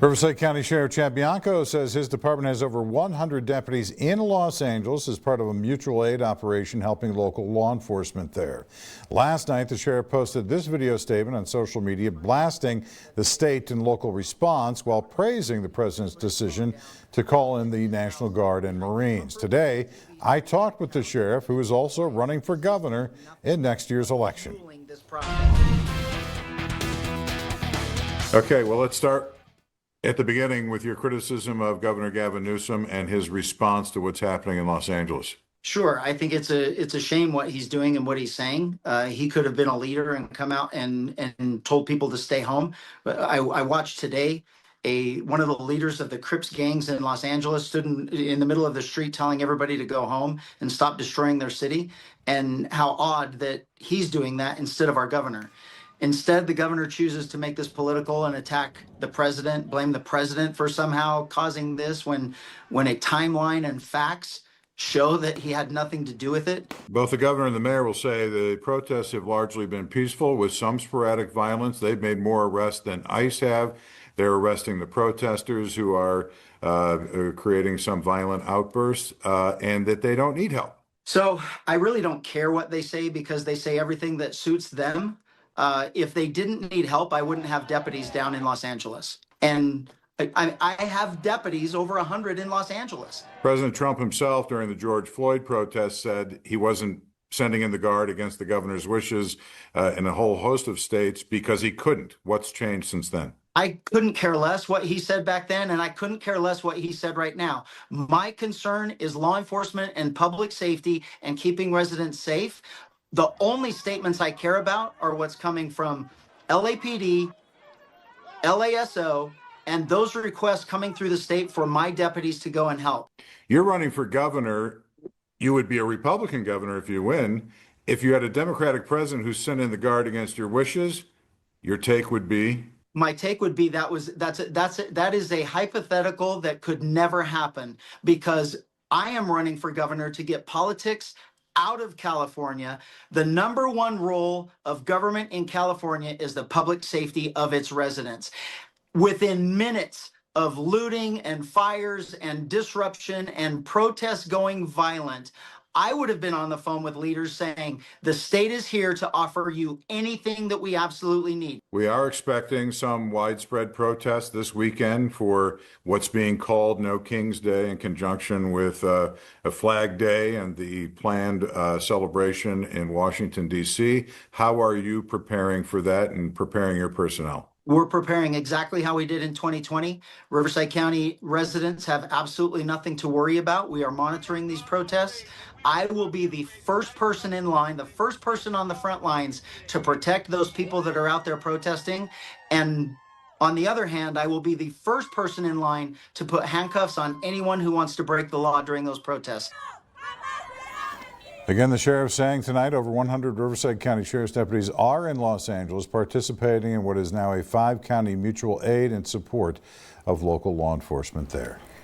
Riverside County Sheriff Chad Bianco says his department has over 100 deputies in Los Angeles as part of a mutual aid operation helping local law enforcement there. Last night, the sheriff posted this video statement on social media blasting the state and local response while praising the president's decision to call in the National Guard and Marines. Today, I talked with the sheriff, who is also running for governor in next year's election. Okay, well, let's start at the beginning with your criticism of Governor Gavin Newsom and his response to what's happening in Los Angeles. Sure. I think it's a shame what he's doing and what he's saying. He could have been a leader and come out and told people to stay home. But I watched today one of the leaders of the Crips gangs in Los Angeles stood in the middle of the street telling everybody to go home and stop destroying their city. And how odd that he's doing that instead of our governor. Instead, the governor chooses to make this political and attack the president, blame the president for somehow causing this when a timeline and facts show that he had nothing to do with it. Both the governor and the mayor will say the protests have largely been peaceful with some sporadic violence. They've made more arrests than ICE have. They're arresting the protesters who are creating some violent outbursts and that they don't need help. So I really don't care what they say because they say everything that suits them. If they didn't need help, I wouldn't have deputies down in Los Angeles. And I have deputies, over 100 in Los Angeles. President Trump himself, during the George Floyd protests, said he wasn't sending in the guard against the governor's wishes in a whole host of states because he couldn't. What's changed since then? I couldn't care less what he said back then, and I couldn't care less what he said right now. My concern is law enforcement and public safety and keeping residents safe. The only statements I care about are what's coming from LAPD, LASO, and those requests coming through the state for my deputies to go and help. You're running for governor. You would be a Republican governor if you win. If you had a Democratic president who sent in the guard against your wishes, your take would be? My take would be that is a hypothetical that could never happen, because I am running for governor to get politics out of California. The number one role of government in California is the public safety of its residents. Within minutes of looting and fires and disruption and protests going violent, I would have been on the phone with leaders saying, the state is here to offer you anything that we absolutely need. We are expecting some widespread protests this weekend for what's being called No King's Day in conjunction with a Flag Day and the planned celebration in Washington, D.C. How are you preparing for that and preparing your personnel? We're preparing exactly how we did in 2020. Riverside County residents have absolutely nothing to worry about. We are monitoring these protests. I will be the first person in line, the first person on the front lines to protect those people that are out there protesting. And on the other hand, I will be the first person in line to put handcuffs on anyone who wants to break the law during those protests. Again, the sheriff saying tonight over 100 Riverside County Sheriff's deputies are in Los Angeles participating in what is now a 5-county mutual aid in support of local law enforcement there.